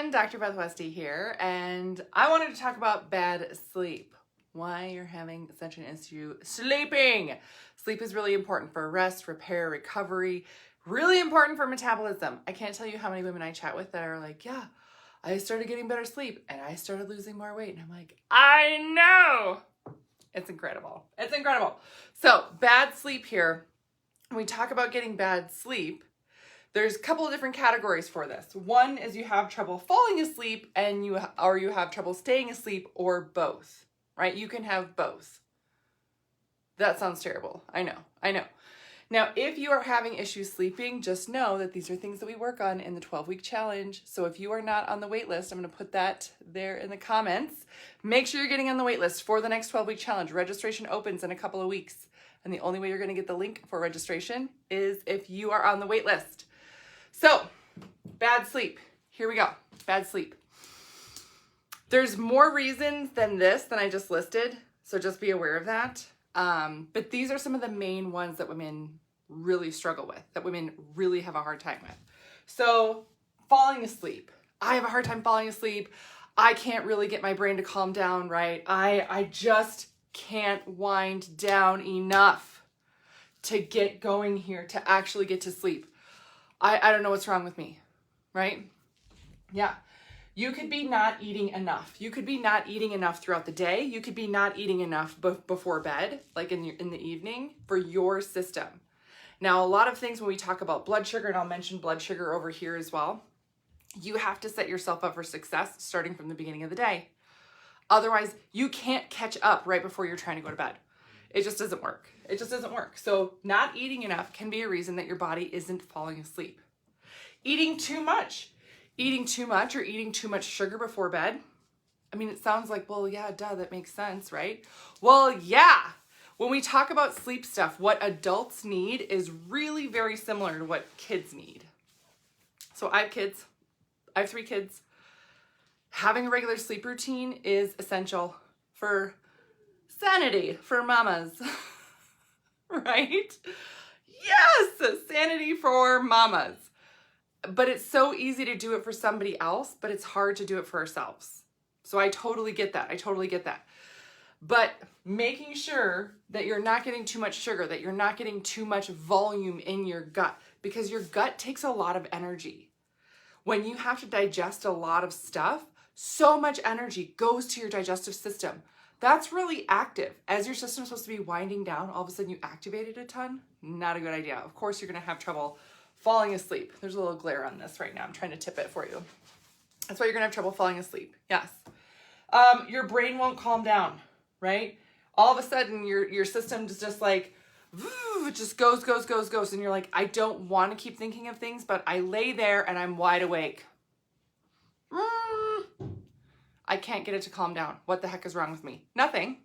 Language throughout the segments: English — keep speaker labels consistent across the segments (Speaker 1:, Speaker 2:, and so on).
Speaker 1: everyone, Dr. Beth Westy here, and I wanted to talk about bad sleep. Why you're having such an issue sleeping. Sleep is really important for rest, repair, recovery, really important for metabolism. I can't tell you how many women I chat with that are like, yeah, I started getting better sleep and I started losing more weight. And I'm like, I know. It's incredible. It's incredible. So bad sleep here. When we talk about getting bad sleep, there's a couple of different categories for this. One is you have trouble falling asleep and you have trouble staying asleep, or both, right? You can have both. That sounds terrible. I know. Now, if you are having issues sleeping, just know that these are things that we work on in the 12-week challenge. So if you are not on the wait list, I'm going to put that there in the comments. Make sure you're getting on the wait list for the next 12-week challenge. Registration opens in a couple of weeks. And the only way you're going to get the link for registration is if you are on the wait list. So, bad sleep. Here we go. Bad sleep. There's more reasons than this than I just listed, so just be aware of that. But these are some of the main ones that women really struggle with, that women really have a hard time with. So, falling asleep. I have a hard time falling asleep. I can't really get my brain to calm down, right? I just can't wind down enough to get going here, to actually get to sleep. I don't know what's wrong with me, right? Yeah. You could be not eating enough. You could be not eating enough throughout the day. You could be not eating enough before bed, like in the evening, for your system. Now, a lot of things when we talk about blood sugar, and I'll mention blood sugar over here as well, you have to set yourself up for success starting from the beginning of the day. Otherwise, you can't catch up right before you're trying to go to bed. It just doesn't work. It just doesn't work. So not eating enough can be a reason that your body isn't falling asleep. Eating too much or eating too much sugar before bed. I mean, it sounds like, well, yeah, duh, that makes sense, right? Well, yeah. When we talk about sleep stuff, what adults need is really very similar to what kids need. So I have kids. I have 3 kids. Having a regular sleep routine is essential for sanity for mamas, right? Yes, sanity for mamas. But it's so easy to do it for somebody else, but it's hard to do it for ourselves. So I totally get that. But making sure that you're not getting too much sugar, that you're not getting too much volume in your gut, because your gut takes a lot of energy. When you have to digest a lot of stuff, so much energy goes to your digestive system. That's really active. As your system's supposed to be winding down, all of a sudden you activated a ton. Not a good idea. Of course, you're going to have trouble falling asleep. There's a little glare on this right now. I'm trying to tip it for you. That's why you're going to have trouble falling asleep. Yes. Your brain won't calm down, right? All of a sudden, your system is just like, it just goes. And you're like, I don't want to keep thinking of things, but I lay there and I'm wide awake. I can't get it to calm down. What the heck is wrong with me? Nothing,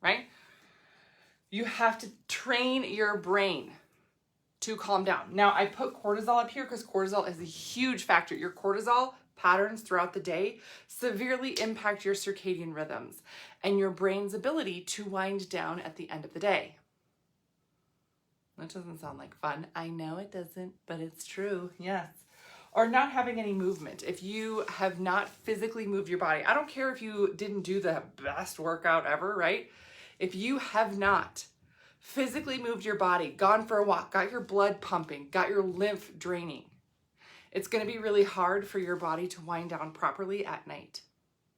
Speaker 1: right? You have to train your brain to calm down. Now, I put cortisol up here because cortisol is a huge factor. Your cortisol patterns throughout the day severely impact your circadian rhythms and your brain's ability to wind down at the end of the day. That doesn't sound like fun. I know it doesn't, but it's true. Yes. Or not having any movement. If you have not physically moved your body, I don't care if you didn't do the best workout ever, right? If you have not physically moved your body, gone for a walk, got your blood pumping, got your lymph draining, it's going to be really hard for your body to wind down properly at night.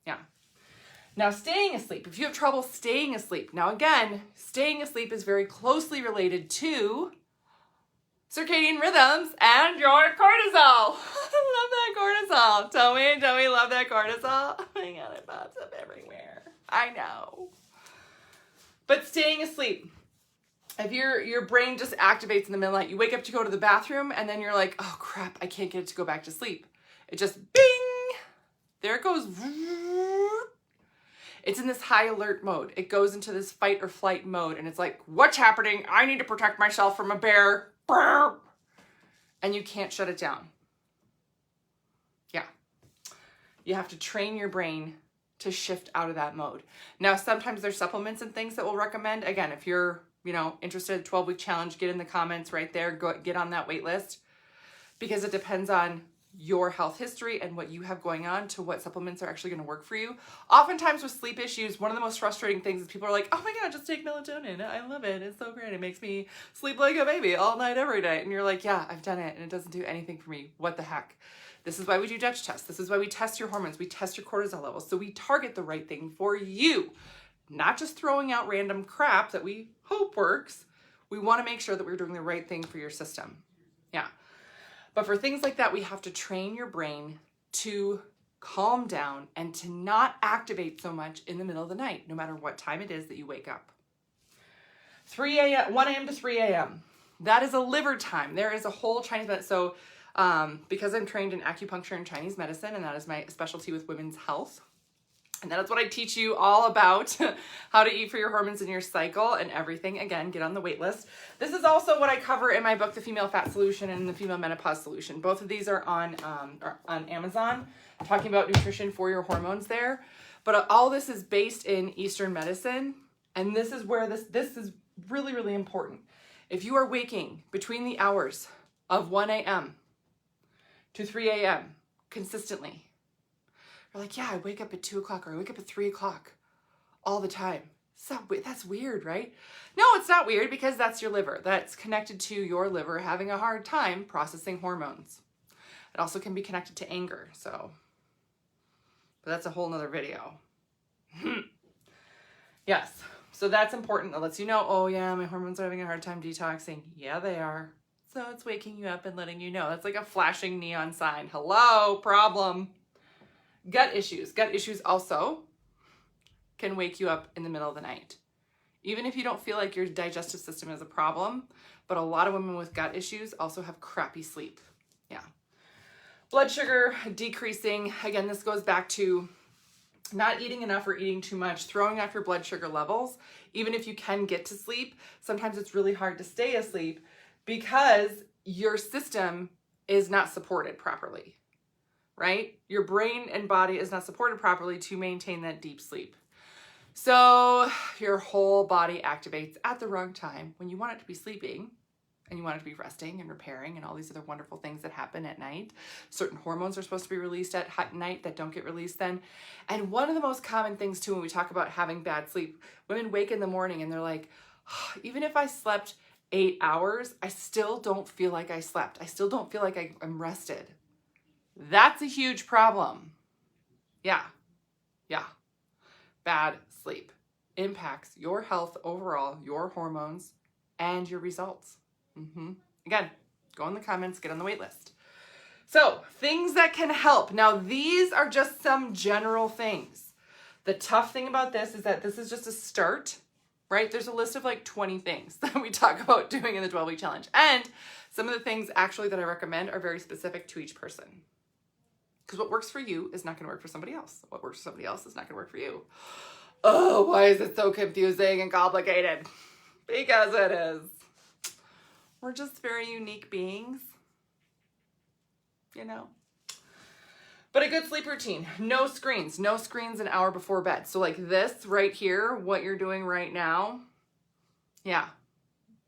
Speaker 1: Yeah. Now, staying asleep. If you have trouble staying asleep, now again, staying asleep is very closely related to circadian rhythms and your cortisol. I love that cortisol. Don't we love that cortisol? Oh my God, it pops up everywhere. I know. But staying asleep. If your brain just activates in the middle of the night, you wake up to go to the bathroom and then you're like, oh crap, I can't get it to go back to sleep. It just bing, there it goes. It's in this high alert mode. It goes into this fight or flight mode and it's like, what's happening? I need to protect myself from a bear. And you can't shut it down. Yeah. You have to train your brain to shift out of that mode. Now, sometimes there's supplements and things that we'll recommend. Again, if you're, interested in the 12-week challenge, get in the comments right there. Go get on that wait list because it depends on your health history and what you have going on to what supplements are actually going to work for you. Oftentimes with sleep issues, one of the most frustrating things is people are like, oh my God, just take melatonin. I love it. It's so great. It makes me sleep like a baby all night, every night. And you're like, yeah, I've done it and it doesn't do anything for me. What the heck? This is why we do Dutch tests. This is why we test your hormones. We test your cortisol levels. So we target the right thing for you, not just throwing out random crap that we hope works. We want to make sure that we're doing the right thing for your system. Yeah. But for things like that, we have to train your brain to calm down and to not activate so much in the middle of the night, no matter what time it is that you wake up. 1 a.m. to 3 a.m. That is a liver time. There is a whole Chinese medicine. So because I'm trained in acupuncture and Chinese medicine, and that is my specialty with women's health, and that is what I teach you all about, how to eat for your hormones and your cycle and everything. Again, get on the wait list. This is also what I cover in my book, The Female Fat Solution and The Female Menopause Solution. Both of these are on Amazon, talking about nutrition for your hormones there. But all this is based in Eastern medicine. And this is where this is really, really important. If you are waking between the hours of 1 a.m. to 3 a.m. consistently, you're like, yeah, I wake up at 2 o'clock or I wake up at 3 o'clock all the time. So that's weird, right? No, it's not weird because that's your liver. That's connected to your liver having a hard time processing hormones. It also can be connected to anger. But that's a whole nother video. Yes. So that's important. It lets you know, oh yeah, my hormones are having a hard time detoxing. Yeah, they are. So it's waking you up and letting you know. That's like a flashing neon sign. Hello, problem. Gut issues. Gut issues also can wake you up in the middle of the night. Even if you don't feel like your digestive system is a problem, but a lot of women with gut issues also have crappy sleep. Yeah. Blood sugar decreasing. Again, this goes back to not eating enough or eating too much, throwing off your blood sugar levels. Even if you can get to sleep, sometimes it's really hard to stay asleep because your system is not supported properly. Right? Your brain and body is not supported properly to maintain that deep sleep. So your whole body activates at the wrong time when you want it to be sleeping and you want it to be resting and repairing and all these other wonderful things that happen at night. Certain hormones are supposed to be released at night that don't get released then. And one of the most common things too, when we talk about having bad sleep, women wake in the morning and they're like, oh, even if I slept 8 hours, I still don't feel like I slept. I still don't feel like I'm rested. That's a huge problem. Yeah. Bad sleep impacts your health overall, your hormones, and your results. Again, go in the comments, get on the wait list. So, things that can help. Now, these are just some general things. The tough thing about this is that this is just a start, right? There's a list of like 20 things that we talk about doing in the 12-week challenge. And some of the things actually that I recommend are very specific to each person. Because what works for you is not going to work for somebody else. What works for somebody else is not going to work for you. Oh, why is it so confusing and complicated? Because it is. We're just very unique beings, you know. But a good sleep routine. No screens an hour before bed. So like this right here, what you're doing right now, yeah,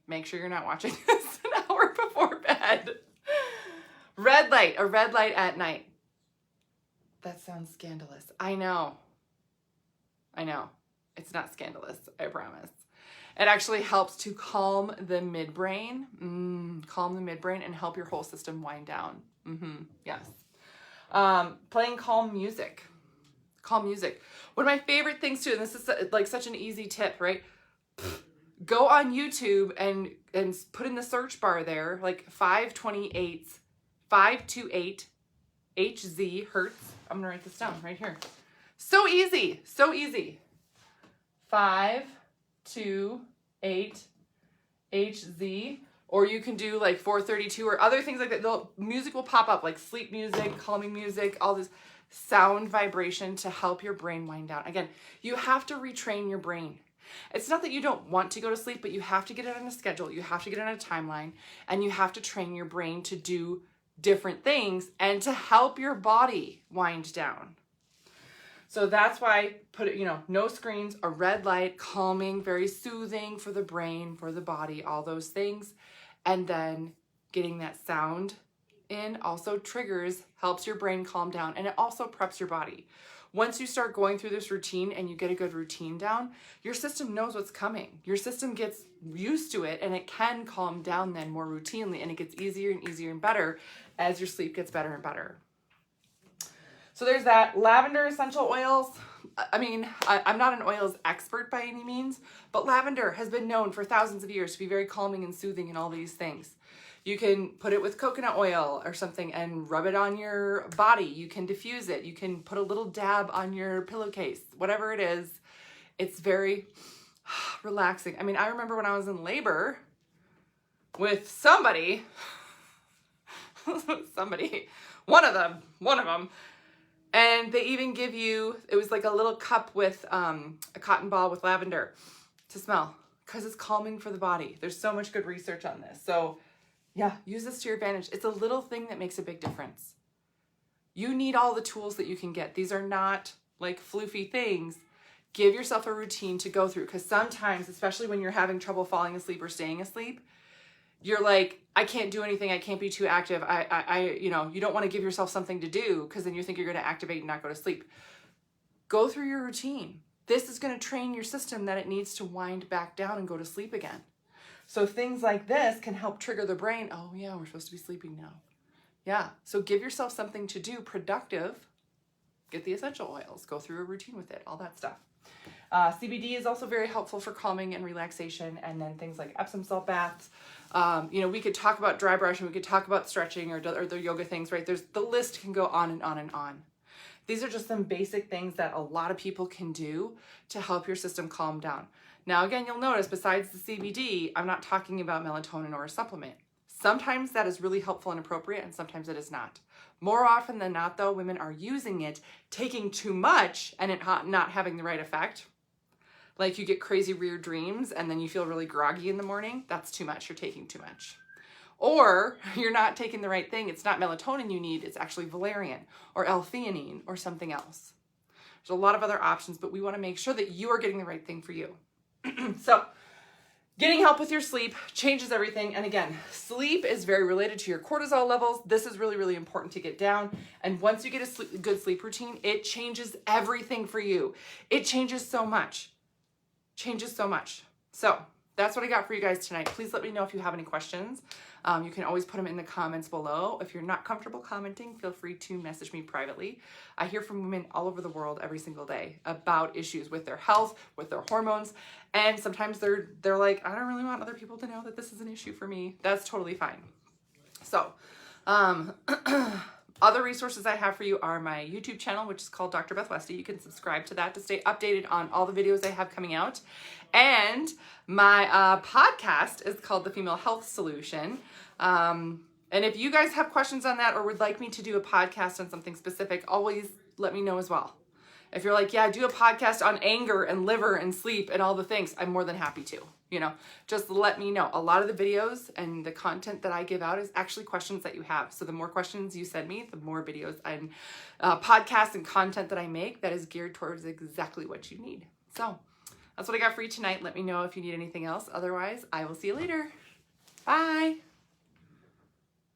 Speaker 1: make sure you're not watching this an hour before bed. A red light at night. That sounds scandalous. I know. It's not scandalous, I promise. It actually helps to calm the midbrain, and help your whole system wind down. Yes. Playing calm music. One of my favorite things too, and this is like such an easy tip, right? Go on YouTube and put in the search bar there, like 528 HZ hertz. I'm gonna write this down right here. So easy. 528 HZ, or you can do like 432 or other things like that. The music will pop up, like sleep music, calming music, all this sound vibration to help your brain wind down. Again, you have to retrain your brain. It's not that you don't want to go to sleep, but you have to get it on a schedule. You have to get it on a timeline, and you have to train your brain to do different things and to help your body wind down. So that's why no screens, a red light, calming, very soothing for the brain, for the body, all those things. And then getting that sound in also triggers, helps your brain calm down, and it also preps your body. Once you start going through this routine and you get a good routine down, your system knows what's coming. Your system gets used to it and it can calm down then more routinely, and it gets easier and easier and better as your sleep gets better and better. So there's that. Lavender essential oils. I mean, I'm not an oils expert by any means, but lavender has been known for thousands of years to be very calming and soothing and all these things. You can put it with coconut oil or something and rub it on your body. You can diffuse it. You can put a little dab on your pillowcase, whatever it is. It's very relaxing. I mean, I remember when I was in labor with somebody, one of them, and they even give you, it was like a little cup with a cotton ball with lavender to smell because it's calming for the body. There's so much good research on this. So yeah, use this to your advantage. It's a little thing that makes a big difference. You need all the tools that you can get. These are not like floofy things. Give yourself a routine to go through, because sometimes, especially when you're having trouble falling asleep or staying asleep, you're like, I can't do anything. I can't be too active. You don't want to give yourself something to do because then you think you're going to activate and not go to sleep. Go through your routine. This is going to train your system that it needs to wind back down and go to sleep again. So things like this can help trigger the brain. Oh yeah, we're supposed to be sleeping now. Yeah. So give yourself something to do productive. Get the essential oils, go through a routine with it, all that stuff. CBD is also very helpful for calming and relaxation. And then things like Epsom salt baths. We could talk about dry brushing. We could talk about stretching or the yoga things, right? The list can go on and on and on. These are just some basic things that a lot of people can do to help your system calm down. Now, again, you'll notice besides the CBD, I'm not talking about melatonin or a supplement. Sometimes that is really helpful and appropriate, and sometimes it is not. More often than not, though, women are using it, taking too much, and it not having the right effect. Like you get crazy weird dreams, and then you feel really groggy in the morning. That's too much. You're taking too much. Or you're not taking the right thing. It's not melatonin you need. It's actually valerian or L-theanine or something else. There's a lot of other options, but we want to make sure that you are getting the right thing for you. So getting help with your sleep changes everything. And again, sleep is very related to your cortisol levels. This is really, really important to get down. And once you get a good sleep routine, it changes everything for you. It changes so much. So that's what I got for you guys tonight. Please let me know if you have any questions. You can always put them in the comments below. If you're not comfortable commenting, feel free to message me privately. I hear from women all over the world every single day about issues with their health, with their hormones, and sometimes they're like, I don't really want other people to know that this is an issue for me. That's totally fine. So, other resources I have for you are my YouTube channel, which is called Dr. Beth Westy. You can subscribe to that to stay updated on all the videos I have coming out. And my podcast is called The Female Health Solution. And if you guys have questions on that or would like me to do a podcast on something specific, always let me know as well. If you're like, yeah, do a podcast on anger and liver and sleep and all the things, I'm more than happy to. Just let me know. A lot of the videos and the content that I give out is actually questions that you have. So the more questions you send me, the more videos and podcasts and content that I make that is geared towards exactly what you need. So that's what I got for you tonight. Let me know if you need anything else. Otherwise, I will see you later. Bye.